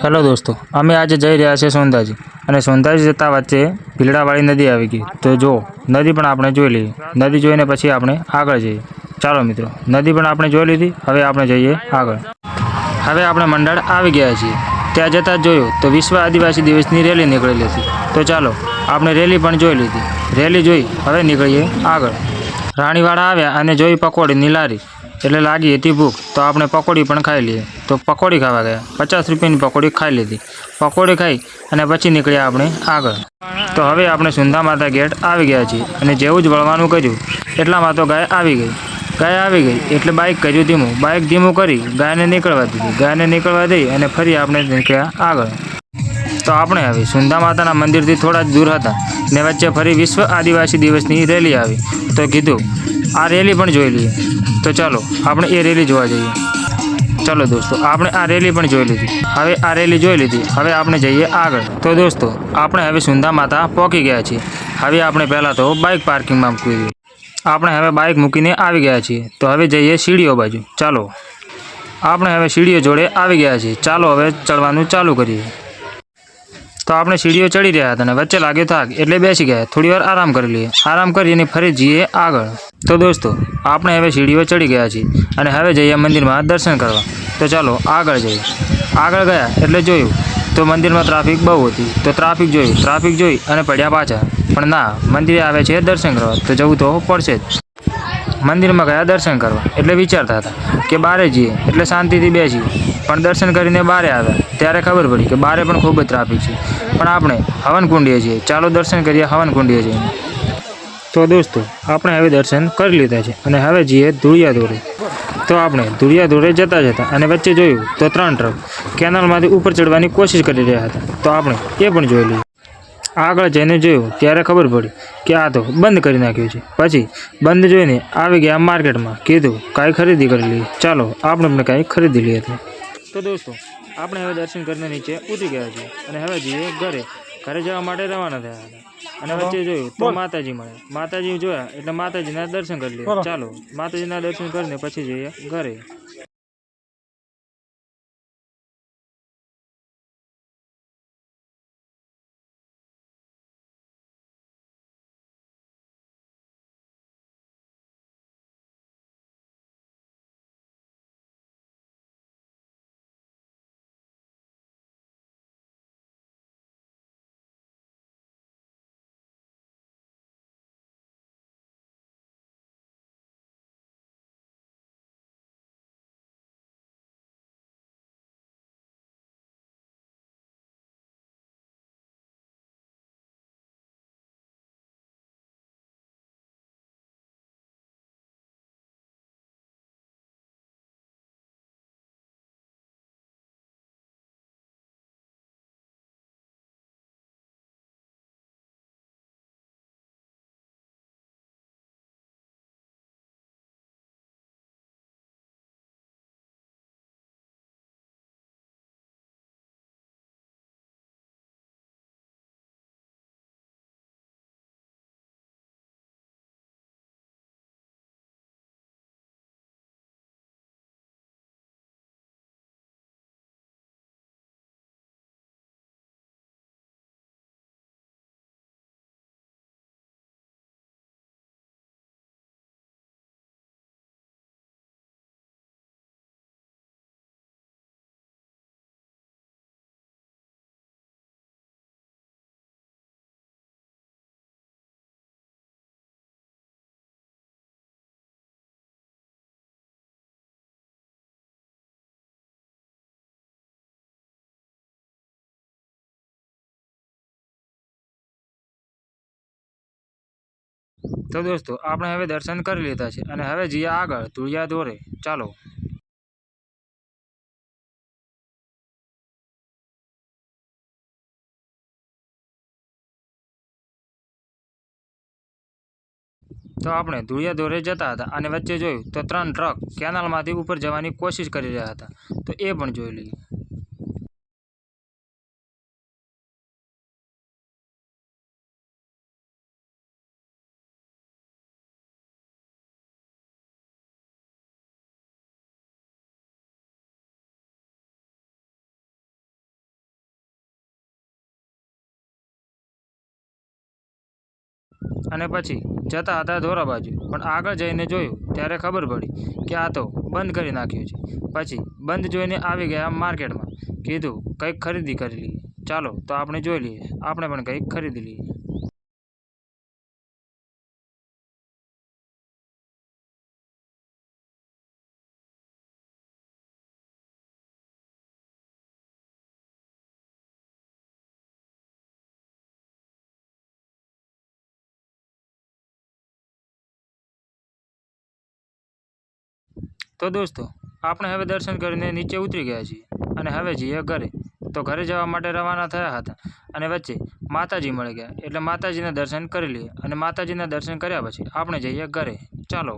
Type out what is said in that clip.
Hello દોસ્તો, અમે આજે જઈ રહ્યા છીએ સોંધાજી અને સોંધાજી જતા વચ્ચે ભીલડાવાળી નદી આવી ગઈ. તો જો નદી પણ આપણે જોઈ લઈએ. નદી જોઈને પછી આપણે આગળ જઈએ. ચાલો મિત્રો, નદી પણ આપણે જોઈ લીધી. હવે આપણે જઈએ આગળ. હવે આપણે મંડળ આવી ગયા છીએ. ત્યાં જતાં જ જોયું તો વિશ્વ આદિવાસી દિવસની રેલી નીકળેલી હતી. તો ચાલો આપણે રેલી પણ જોઈ લીધી. રેલી જોઈ હવે નીકળીએ આગળ. રાણીવાડા આવ્યા અને જોઈ પકોડીની લારી, એટલે લાગી હતી ભૂખ. તો આપણે પકોડી પણ ખાઈ લઈએ. તો પકોડી ખાવા ગયા. 50 રૂપિયાની પકોડી ખાઈ લીધી. પકોડી ખાઈ અને પછી નીકળ્યા આપણે આગળ. તો હવે આપણે સુંધા માતા ગેટ આવી ગયા છીએ અને જેવું જ વળવાનું કર્યું એટલામાં તો ગાય આવી ગઈ. ગાય આવી ગઈ એટલે બાઇક કર્યું ધીમું. બાઇક ધીમું કરી ગાયને નીકળવા દીધી. ગાયને નીકળવા દઈ અને ફરી આપણે નીકળ્યા આગળ. તો આપણે હવે સુંધા માતાના મંદિરથી થોડા જ દૂર હતા ને વચ્ચે ફરી વિશ્વ આદિવાસી દિવસની રેલી આવી. તો કીધું આ રેલી પણ જોઈ લઈએ. તો ચાલો આપણે એ રેલી જોવા જઈએ. ચલો દોસ્તો, આપણે આ રેલી પણ જોઈ લીધી. હવે આ રેલી જોઈ લીધી. હવે આપણે જઈએ આગળ. તો દોસ્તો, આપણે હવે સુંધા માતા પહોંચી ગયા છીએ. હવે આપણે પહેલાં તો બાઇક પાર્કિંગમાં મૂકી દીધી. આપણે હવે બાઇક મૂકીને આવી ગયા છીએ. તો હવે જઈએ સીડીઓ બાજુ. ચાલો આપણે હવે સીડીઓ જોડે આવી ગયા છીએ. ચાલો હવે ચડવાનું ચાલુ કરીએ. તો આપણે સીડીઓ ચડી રહ્યા હતા અને વચ્ચે લાગ્યો થાક એટલે બેસી ગયા. થોડી વાર આરામ કરી લઈએ. આરામ કરીને ફરી જઈએ આગળ. તો દોસ્તો, આપણે હવે સીડીઓ ચડી ગયા છીએ અને હવે જઈએ મંદિરમાં દર્શન કરવા. તો ચાલો આગળ જઈએ. આગળ ગયા એટલે જોયું તો મંદિરમાં ટ્રાફિક બહુ હતી. તો ટ્રાફિક જોઈ અને પડ્યા પાછા. પણ ના, મંદિરે આવે છે દર્શન કરવા તો જવું તો પડશે જ. મંદિરમાં ગયા દર્શન કરવા એટલે વિચારતા હતા કે બારે જઈએ એટલે શાંતિથી બેસીએ. પણ દર્શન કરીને બારે આવ્યા ત્યારે ખબર પડી કે બારે પણ ખૂબ જ ટ્રાફિક છે. પણ આપણે હવનકુંડીએ છીએ. ચાલો દર્શન કરીએ હવનકુંડીએ જઈને. તો દોસ્તો, આપણે હવે દર્શન કરી લીધા છે અને હવે જઈએ ધુળિયા ધોરે. તો આપણે ધુળિયા ધોરે જતા અને વચ્ચે જોયું તો 3 ટ્રક કેનાલમાંથી ઉપર ચડવાની કોશિશ કરી રહ્યા હતા. તો આપણે એ પણ જોઈ લઈએ. આગળ જઈને જોયું ત્યારે ખબર પડી કે આ તો બંધ કરી નાખ્યું છે. પછી બંધ જોઈને આવી ગયા માર્કેટમાં. કીધું કાંઈ ખરીદી કરી લઈએ. ચાલો આપણે પણ કાંઈ ખરીદી લઈએ. તો દોસ્તો, આપણે હવે દર્શન કરીને નીચે ઉતરી ગયા છીએ અને હવે જઈએ ઘરે. ઘરે જવા માટે રવાના થયા હતા અને વચ્ચે જોયું તો માતાજી મળ્યા. માતાજી જોયા એટલે માતાજીના દર્શન કરી લઈએ. ચાલો માતાજીના દર્શન કરીને પછી જઈએ ઘરે. તો દોસ્તો, આપણે હવે દર્શન કરી લીધા છે અને હવે જઈએ આગળ ધુળિયા ધોરે. ચાલો તો આપણે ધુળિયા ધોરે જતા હતા અને વચ્ચે જોયું તો 3 ટ્રક કેનાલમાંથી ઉપર જવાની કોશિશ કરી રહ્યા હતા. તો એ પણ જોઈ લઈએ. અને પછી જતા હતા ધોરા બાજુ, પણ આગળ જઈને જોયું ત્યારે ખબર પડી કે આ તો બંધ કરી નાખ્યું છે. પછી બંધ જોઈને આવી ગયા માર્કેટમાં. કીધું કંઈક ખરીદી કરી લઈએ. ચાલો તો આપણે જોઈ લઈએ, આપણે પણ કંઈક ખરીદી લઈએ. તો દોસ્તો આપણે હવે દર્શન કરીને નીચે ઉતરી ગયા છીએ અને હવે જઈએ ઘરે. તો ઘરે જવા માટે રવાના થયા હતા અને વચ્ચે માતાજી મળી ગયા, એટલે માતાજીના દર્શન કરી લઈએ અને માતાજીના દર્શન કર્યા પછી આપણે જઈએ ઘરે. ચાલો.